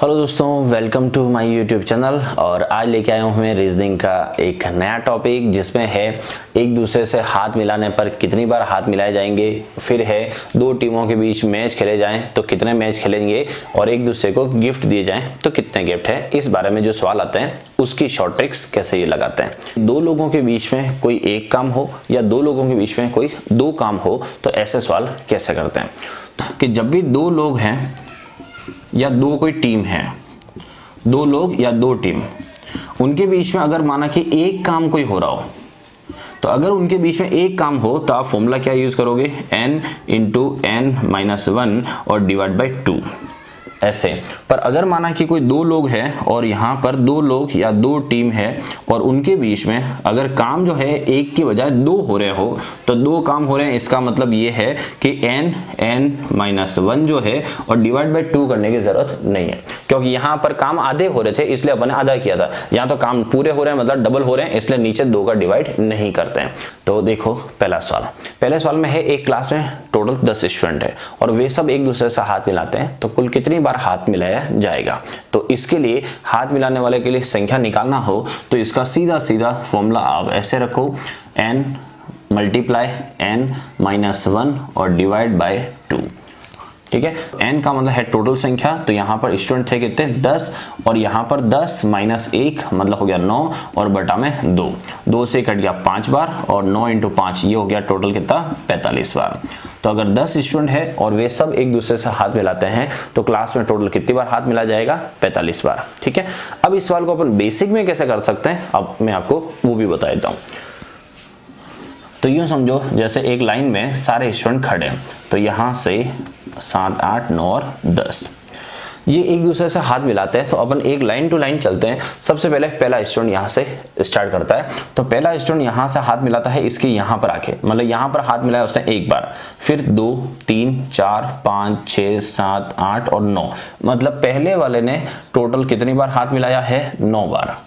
Hello दोस्तों, welcome to my YouTube channel. और आज लेके आया हूँ मैं रीजनिंग का एक नया टॉपिक जिसमें है एक दूसरे से हाथ मिलाने पर कितनी बार हाथ मिलाए जाएंगे, फिर है दो टीमों के बीच मैच खेले जाएं तो कितने मैच खेलेंगे, और एक दूसरे को गिफ्ट दिए जाएं तो कितने गिफ्ट है। इस बारे में जो सवाल आते हैं उसकी शॉर्ट ट्रिक्स कैसे ये लगाते हैं। दो लोगों के बीच में कोई एक काम हो या दो लोगों के बीच में कोई दो काम हो तो ऐसे सवाल कैसे करते हैं कि जब भी दो लोग हैं या दो कोई टीम है, दो लोग या दो टीम, उनके बीच में अगर माना कि एक काम कोई हो रहा हो, तो अगर उनके बीच में एक काम हो तो आप फॉर्मूला क्या यूज करोगे, n इंटू n माइनस 1 और डिवाइड बाई 2 ऐसे। पर अगर माना कि कोई दो लोग हैं और यहाँ पर दो लोग या दो टीम है और उनके बीच में अगर काम जो है एक की बजाय दो हो रहे हो, तो दो काम हो रहे हैं, इसका मतलब ये है कि n माइनस 1 जो है और डिवाइड बाई 2 करने की जरूरत नहीं है, क्योंकि यहाँ पर काम आधे हो रहे थे इसलिए अपन ने आधा किया था। यहाँ तो काम पूरे हो रहे हैं मतलब डबल हो रहे हैं, इसलिए नीचे दो का डिवाइड नहीं करते हैं। तो देखो पहले सवाल में है एक क्लास में टोटल 10 स्टूडेंट है और वे सब एक दूसरे से हाथ मिलाते हैं, तो कुल कितनी बार हाथ मिलाया जाएगा। तो इसके लिए हाथ मिलाने वाले के लिए संख्या निकालना हो तो इसका सीधा सीधा फॉर्मूला आप ऐसे रखो, n मल्टीप्लाई n माइनस 1 और डिवाइड बाय 2। ठीक है, n का मतलब है टोटल संख्या, तो यहाँ पर स्टूडेंट थे कितने 10 और यहाँ पर 10 माइनस 1 मतलब हो गया 9 और बटा में 2 से कट गया 5 बार और 9 इंटू 5 ये हो गया टोटल कितना 45 बार। तो अगर 10 स्टूडेंट है और वे सब एक दूसरे से हाथ मिलाते हैं तो क्लास में टोटल कितनी बार हाथ मिला जाएगा, 45 बार। ठीक है, अब इस सवाल को अपन बेसिक में कैसे कर सकते हैं अब मैं आपको वो भी बता देता हूँ। तो यूं समझो जैसे एक लाइन में सारे स्टूडेंट खड़े हैं, तो यहाँ से 7, 8, 9 और 10 ये एक दूसरे से हाथ मिलाते हैं, तो अपन एक लाइन टू लाइन चलते हैं। सबसे पहले पहला स्टूडेंट यहाँ से स्टार्ट करता है, तो पहला स्टूडेंट यहाँ से हाथ मिलाता है इसके यहाँ पर आके, मतलब यहाँ पर हाथ मिलाया उसने एक बार, फिर 2, 3, 4, 5, 6, 7, 8 और 9, मतलब पहले वाले ने टोटल कितनी बार हाथ मिलाया है 9 बार।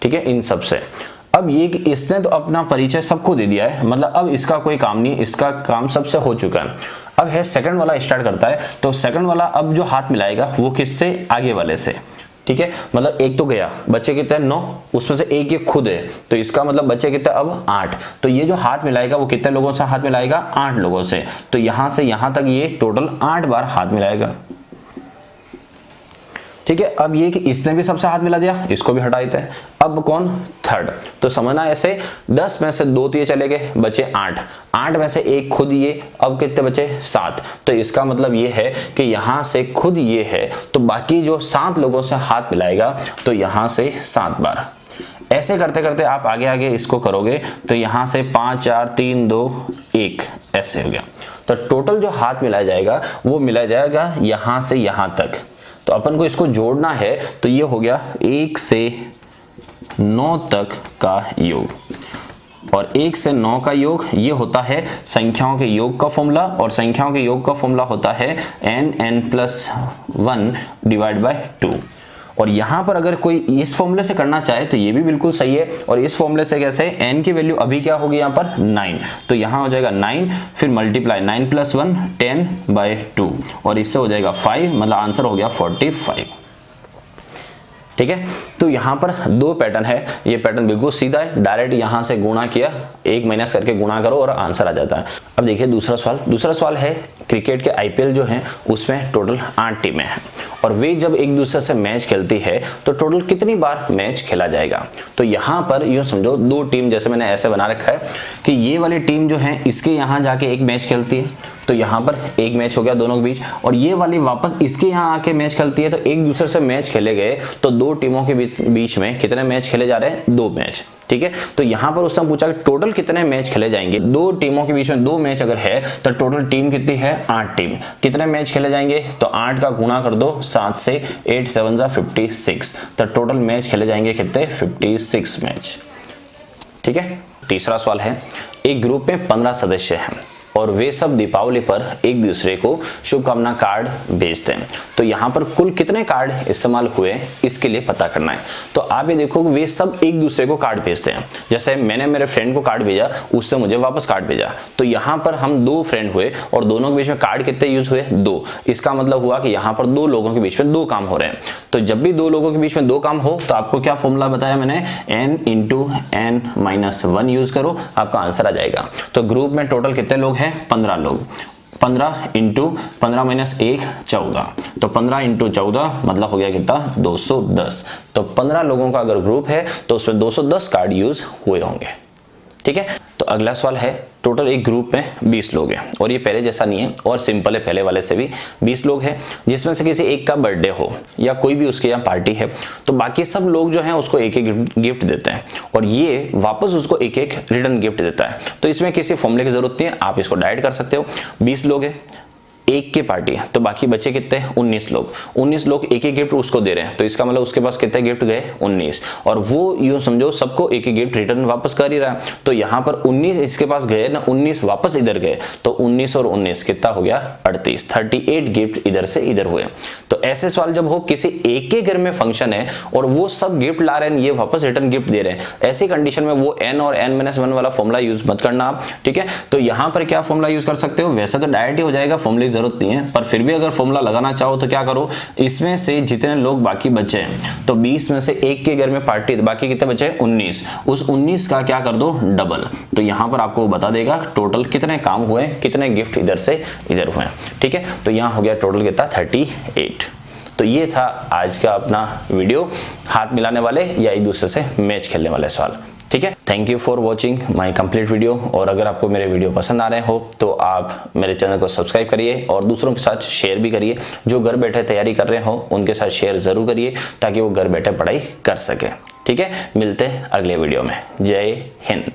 ठीक है, इन सब से अब ये इसने तो अपना परिचय सबको दे दिया है, मतलब अब इसका कोई काम नहीं, इसका काम सबसे हो चुका है। अब है सेकंड वाला स्टार्ट करता है, तो सेकंड वाला अब जो हाथ मिलाएगा वो किससे, आगे वाले से। ठीक है, मतलब एक तो गया, बच्चे कितने 9, उसमें से एक ये खुद है, तो इसका मतलब बच्चे कितने अब 8। तो ये जो हाथ मिलाएगा वो कितने लोगों से हाथ मिलाएगा, 8 लोगों से। तो यहां से यहां तक ये टोटल 8 बार हाथ मिलाएगा। ठीक है, अब ये कि इसने भी सबसे हाथ मिला दिया, इसको भी हटा देते हैं। अब कौन, थर्ड। तो समझना ऐसे 10 में से 2 तो ये चले गए, बचे 8 में से एक खुद ये, अब कितने बचे 7। तो इसका मतलब ये है कि यहां से खुद ये है तो बाकी जो 7 लोगों से हाथ मिलाएगा तो यहां से 7 बार। ऐसे करते करते आप आगे आगे इसको करोगे तो यहां से 5, 4, 3, 2, 1 ऐसे हो गया। तो टोटल जो हाथ मिलाया जाएगा वो मिलाया जाएगा यहां से यहां तक। तो अपन को इसको जोड़ना है तो ये हो गया 1 से 9 तक का योग, और 1 से 9 का योग ये होता है संख्याओं के योग का फॉर्मूला, और संख्याओं के योग का फॉर्मूला होता है n प्लस 1 डिवाइड बाय 2। और यहाँ पर अगर कोई इस फॉर्मूले से करना चाहे तो ये भी बिल्कुल सही है, और इस फॉर्मूले से कैसे, n की वैल्यू अभी क्या होगी यहाँ पर 9, तो यहाँ हो जाएगा 9, फिर मल्टीप्लाई 9 प्लस 1 10 बाय 2 और इससे हो जाएगा 5, मतलब आंसर हो गया 45। ठीक है, तो यहाँ पर दो पैटर्न है, ये पैटर्न बिल्कुल सीधा है, डायरेक्ट यहाँ से गुणा किया, एक माइनस करके गुणा करो और आंसर आ जाता है। अब देखिए दूसरा सवाल है क्रिकेट के IPL जो है उसमें टोटल 8 टीमें हैं और वे जब एक दूसरे से मैच खेलती है तो टोटल कितनी बार मैच खेला जाएगा। तो यहाँ पर यूँ समझो दो टीम, जैसे मैंने ऐसे बना रखा है कि ये वाली टीम जो है इसके यहाँ जाके एक मैच खेलती है, तो यहाँ पर एक मैच हो गया दोनों के बीच, और ये वाली वापस इसके यहाँ आके मैच खेलती है, तो एक दूसरे से मैच खेले गए तो दो टीमों के बीच में कितने मैच खेले जा रहे हैं, 2 मैच। ठीक है, तो यहाँ पर उसने पूछा कि टोटल कितने मैच खेले जाएंगे, दो टीमों के बीच में 2 मैच अगर है तो टोटल टीम कितनी है 8 टीम, कितने मैच खेले जाएंगे, तो 8 का गुणा कर दो 7 से, 8 7 जा 56, तो टोटल मैच खेले जाएंगे कितने 56 मैच। ठीक है, तीसरा सवाल है एक ग्रुप में 15 सदस्य हैं और वे सब दीपावली पर एक दूसरे को शुभकामना कार्ड भेजते हैं। तो यहाँ पर कुल कितने कार्ड इस्तेमाल हुए इसके लिए पता करना है। तो आप ये देखो वे सब एक दूसरे को कार्ड भेजते हैं। जैसे मैंने मेरे फ्रेंड को कार्ड भेजा, उससे मुझे वापस कार्ड भेजा, तो यहाँ पर हम 2 फ्रेंड हुए और दोनों के बीच में कार्ड कितने यूज हुए? 2। इसका मतलब हुआ कि यहाँ पर 2 लोगों के बीच में 2 काम हो रहे हैं। तो जब भी 2 लोगों के बीच में 2 काम हो तो आपको क्या फॉर्मूला बताया मैंने? n into n minus 1 use करो, आपका आंसर आ जाएगा। तो ग्रुप में टोटल कितने लोग हैं? 15 लोग। 15 इंटू 15 माइनस 1 14, तो 15 इंटू 14 मतलब हो गया कितना? 210। तो 15 लोगों का अगर ग्रुप है तो उसमें 210 कार्ड यूज हुए होंगे। ठीक है, तो अगला सवाल है, टोटल एक ग्रुप में 20 लोग हैं और ये पहले जैसा नहीं है और सिंपल है, पहले वाले से भी 20 लोग हैं, जिसमें से किसी एक का बर्थडे हो या कोई भी उसके यहाँ पार्टी है, तो बाकी सब लोग जो हैं उसको एक एक गिफ्ट देते हैं और ये वापस उसको एक एक रिटर्न गिफ्ट देता है। तो इसमें किसी फॉर्मूले की जरूरत नहीं है, आप इसको डायरेक्ट कर सकते हो। 20 लोग हैं, एक की पार्टी है, तो बाकी बचे कितने? 19 लोग। 19 लोग एक एक गिफ्ट उसको दे रहे हैं, तो इसका मतलब उसके पास कितने गिफ्ट गए? 19। और वो यूं समझो सबको एक एक गिफ्ट रिटर्न वापस कर ही रहा है, तो यहाँ पर 19 इसके पास गए ना, 19 वापस इधर गए, तो 19 और 19 कितना हो गया? 38। 38 गिफ्ट इधर से इधर हुए। तो ऐसे सवाल जब हो, किसी एक के घर में फंक्शन है और वो सब गिफ्ट ला रहे हैं, ये वापस रिटर्न गिफ्ट दे रहे हैं, ऐसी कंडीशन में वो n और n-1 वाला फॉर्मूला यूज मत करना आप। ठीक है, तो यहाँ पर क्या फॉर्मूला यूज कर सकते हो? वैसे तो डायरेक्ट ही हो जाएगा, फॉर्मूले जरूरत नहीं है, पर फिर भी अगर फॉर्मूला लगाना चाहो तो क्या करो, इसमें से जितने लोग बाकी बचे हैं, तो 20 में से एक के घर में पार्टी, बाकी कितने बचे? 19। उस 19 का क्या कर दो? डबल। तो यहां पर आपको बता देगा टोटल कितने काम हुए, कितने गिफ्ट इधर से इधर हुए। ठीक है, तो यहां हो गया टोटल कितना? 38। तो ये था आज का अपना वीडियो, हाथ मिलाने वाले या एक दूसरे से मैच खेलने वाले सवाल। ठीक है, thank you for watching my complete video. और अगर आपको मेरे वीडियो पसंद आ रहे हो तो आप मेरे चैनल को सब्सक्राइब करिए और दूसरों के साथ शेयर भी करिए। जो घर बैठे तैयारी कर रहे हो उनके साथ शेयर जरूर करिए ताकि वो घर बैठे पढ़ाई कर सके। ठीक है, मिलते हैं अगले वीडियो में। जय हिंद।